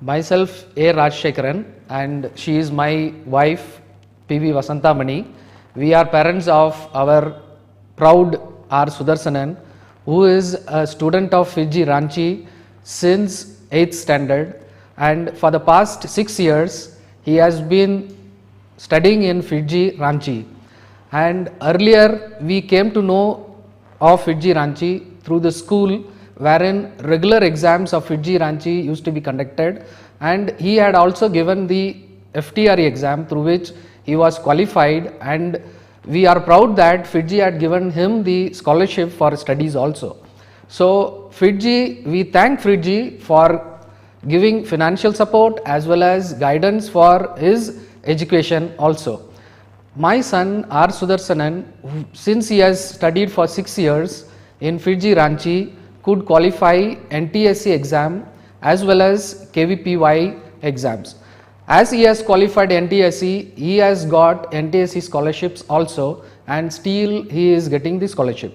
Myself A. Rajshekaran, and she is my wife P.V. Vasantamani. We are parents of our proud R. Sudarsanan, who is a student of FIITJEE Ranchi since 8th standard, and for the past 6 years he has been studying in FIITJEE Ranchi. And earlier we came to know of FIITJEE Ranchi through the school, wherein regular exams of FIITJEE Ranchi used to be conducted, and he had also given the FTRE exam through which he was qualified, and we are proud that FIITJEE had given him the scholarship for studies also. So FIITJEE, we thank FIITJEE for giving financial support as well as guidance for his education also. My son R. Sudarsanan, since he has studied for 6 years in FIITJEE Ranchi, could qualify NTSC exam as well as KVPY exams. As he has qualified NTSC, he has got NTSC scholarships also, and still he is getting the scholarship.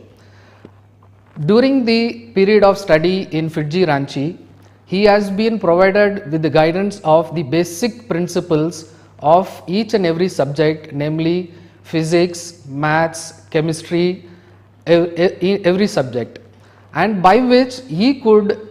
During the period of study in FIITJEE Ranchi, he has been provided with the guidance of the basic principles of each and every subject, namely physics, maths, chemistry, every subject, and by which he could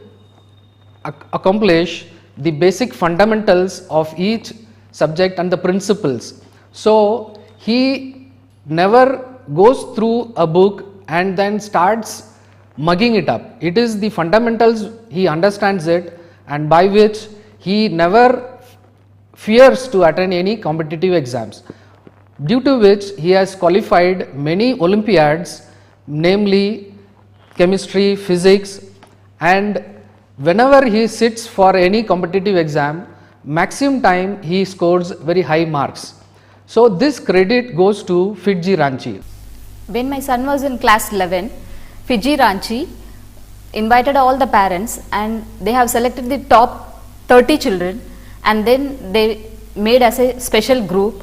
accomplish the basic fundamentals of each subject and the principles. So he never goes through a book and then starts mugging it up. It is the fundamentals, he understands it, and by which he never fears to attend any competitive exams, due to which he has qualified many Olympiads, namely chemistry, physics, and whenever he sits for any competitive exam, maximum time he scores very high marks. So this credit goes to FIITJEE Ranchi. When my son was in class 11, FIITJEE Ranchi invited all the parents, and they have selected the top 30 children, and then they made as a special group.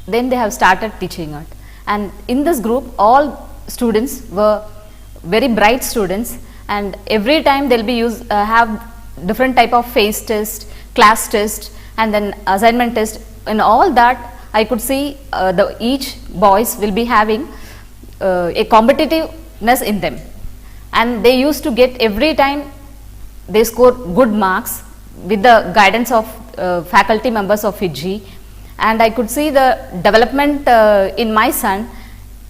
Then they have started teaching it, and in this group all students were very bright students, and every time they'll be have different type of face test, class test, and then assignment test. In all that, I could see each boys will be having a competitiveness in them, and they used to get every time they score good marks with the guidance of faculty members of FIITJEE. And I could see the development in my son.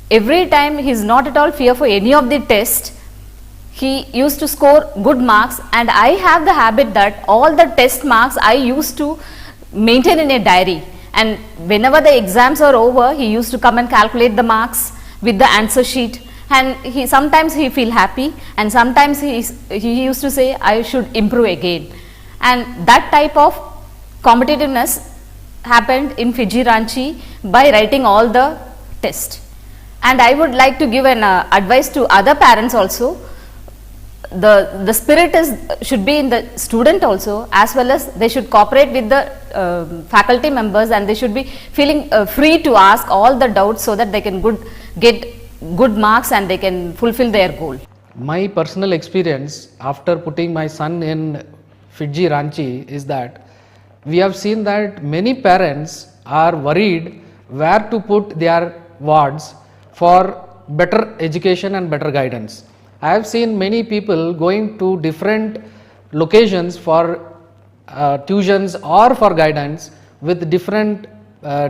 Every time he is not at all fear for any of the test. He used to score good marks, and I have the habit that all the test marks I used to maintain in a diary, and whenever the exams are over, he used to come and calculate the marks with the answer sheet, and sometimes he feel happy, and sometimes he used to say I should improve again. And that type of competitiveness happened in FIITJEE Ranchi by writing all the tests. And I would like to give an advice to other parents also. The spirit should be in the student also, as well as they should cooperate with the faculty members, and they should be feeling free to ask all the doubts so that they can get good marks and they can fulfill their goal. My personal experience after putting my son in FIITJEE Ranchi is that we have seen that many parents are worried where to put their wards for better education and better guidance. I have seen many people going to different locations for tuitions or for guidance with different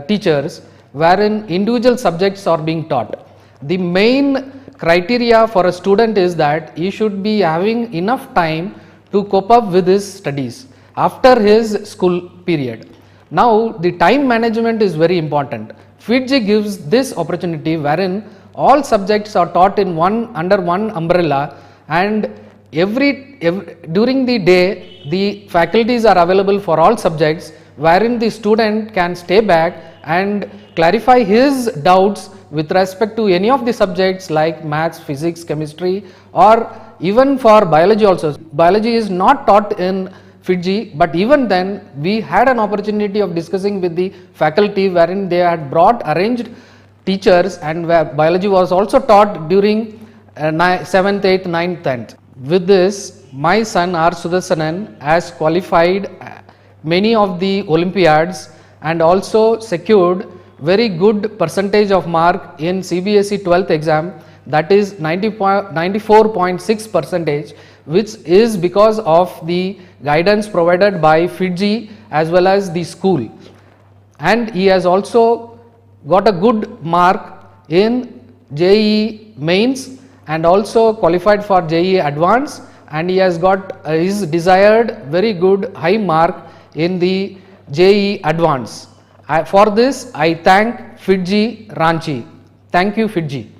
teachers, wherein individual subjects are being taught. The main criteria for a student is that he should be having enough time to cope up with his studies after his school period. Now the time management is very important. FIITJEE gives this opportunity wherein all subjects are taught in under one umbrella, and during the day the faculties are available for all subjects, wherein the student can stay back and clarify his doubts with respect to any of the subjects like maths, physics, chemistry, or even for biology also. Biology is not taught in FIITJEE, but even then we had an opportunity of discussing with the faculty, wherein they had brought arranged teachers, and where biology was also taught during 7th, 8th, 9th, 10th. With this, my son R. Sudarsanan has qualified many of the Olympiads and also secured very good percentage of mark in CBSE 12th exam, that is 94.6 percentage, which is because of the guidance provided by FIITJEE as well as the school. And he has also got a good mark in JEE mains and also qualified for JEE advanced, and he has got his desired very good high mark in the JEE advanced. For this I thank FIITJEE Ranchi. Thank you, FIITJEE.